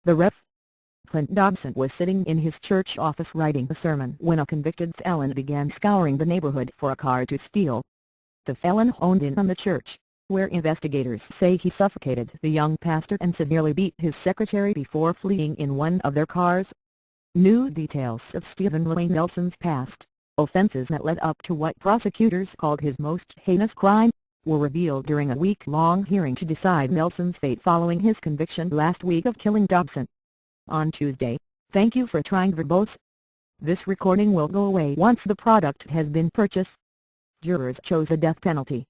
The Rev. Clint Dobson was sitting in his church office writing a sermon when a convicted felon began scouring the neighborhood for a car to steal. The felon honed in on the church, where investigators say he suffocated the young pastor and severely beat his secretary before fleeing in one of their cars. New details of Stephen LaWayne Nelson's past, offenses that led up to what prosecutors called his most heinous crime, were revealed during a week-long hearing to decide Nelson's fate following his conviction last week of killing Dobson. On Tuesday, thank you for trying verbose. This recording will go away once the product has been purchased. Jurors chose a death penalty.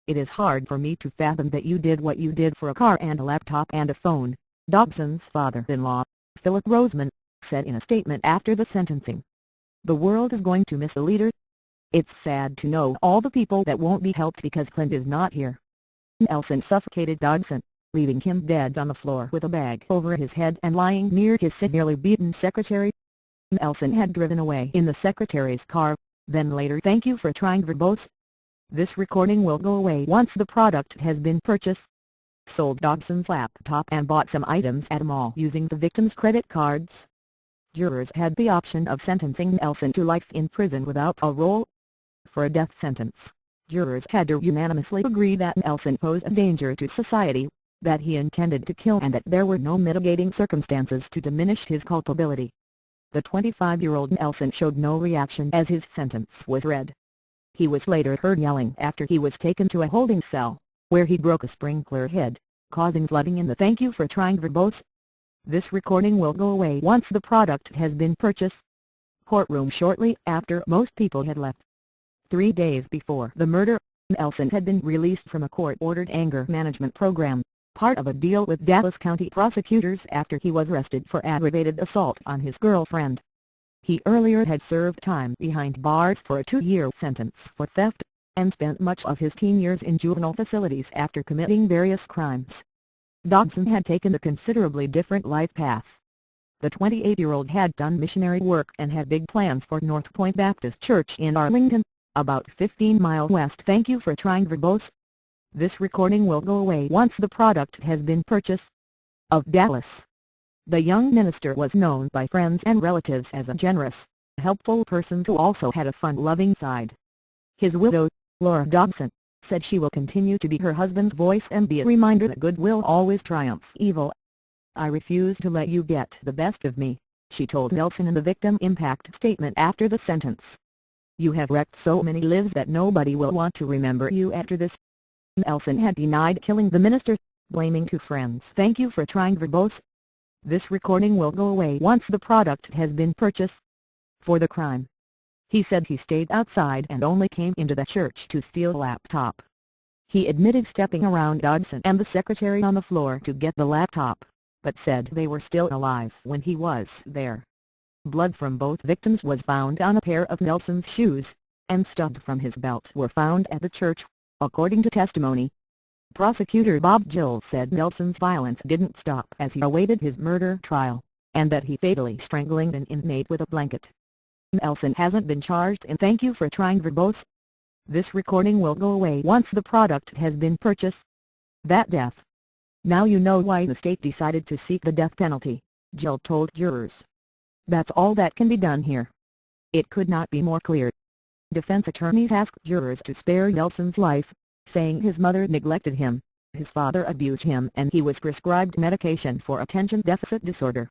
It is hard for me to fathom that you did what you did for a car and a laptop and a phone, Dobson's father-in-law, Philip Roseman, said in a statement after the sentencing. The world is going to miss a leader. It's sad to know all the people that won't be helped because Clint is not here. Nelson suffocated Dobson, leaving him dead on the floor with a bag over his head and lying near his severely beaten secretary. Nelson had driven away in the secretary's car, then later thank you for trying verbose. This recording will go away once the product has been purchased. Sold Dobson's laptop and bought some items at a mall using the victim's credit cards. Jurors had the option of sentencing Nelson to life in prison without parole. For a death sentence, jurors had to unanimously agree that Nelson posed a danger to society, that he intended to kill and that there were no mitigating circumstances to diminish his culpability. The 25-year-old Nelson showed no reaction as his sentence was read. He was later heard yelling after he was taken to a holding cell, where he broke a sprinkler head, causing flooding in the thank you for trying verbose. This recording will go away once the product has been purchased. Courtroom shortly after most people had left. 3 days before the murder, Nelson had been released from a court-ordered anger management program, part of a deal with Dallas County prosecutors after he was arrested for aggravated assault on his girlfriend. He earlier had served time behind bars for a 2-year sentence for theft, and spent much of his teen years in juvenile facilities after committing various crimes. Dobson had taken a considerably different life path. The 28-year-old had done missionary work and had big plans for North Point Baptist Church in Arlington, about 15 miles west. Thank you for trying verbose. This recording will go away once the product has been purchased. Of Dallas. The young minister was known by friends and relatives as a generous, helpful person who also had a fun-loving side. His widow, Laura Dobson, said she will continue to be her husband's voice and be a reminder that good will always triumph evil. I refuse to let you get the best of me, she told Nelson in the victim impact statement after the sentence. You have wrecked so many lives that nobody will want to remember you after this. Nelson had denied killing the minister, blaming two friends. Thank you for trying verbose. This recording will go away once the product has been purchased. For the crime, he said he stayed outside and only came into the church to steal a laptop. He admitted stepping around Dobson and the secretary on the floor to get the laptop, but said they were still alive when he was there. Blood from both victims was found on a pair of Nelson's shoes, and stubs from his belt were found at the church, according to testimony. Prosecutor Bob Gill said Nelson's violence didn't stop as he awaited his murder trial, and that he fatally strangled an inmate with a blanket. Nelson hasn't been charged and thank you for trying verbose. This recording will go away once the product has been purchased. That death. Now you know why the state decided to seek the death penalty, Gill told jurors. That's all that can be done here. It could not be more clear. Defense attorneys asked jurors to spare Nelson's life, saying his mother neglected him, his father abused him and he was prescribed medication for attention deficit disorder.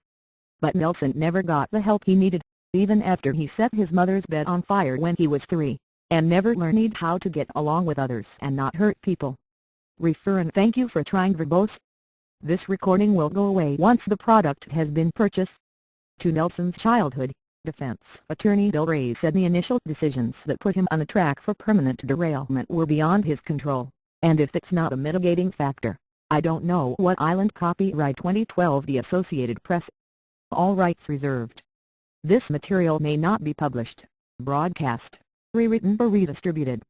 But Nelson never got the help he needed, even after he set his mother's bed on fire when he was 3, and never learned how to get along with others and not hurt people. Refer and thank you for trying verbose. This recording will go away once the product has been purchased. To Nelson's childhood, defense attorney Bill Ray said the initial decisions that put him on the track for permanent derailment were beyond his control, and if it's not a mitigating factor, I don't know what island. Copyright 2012 The Associated Press. All rights reserved. This material may not be published, broadcast, rewritten or redistributed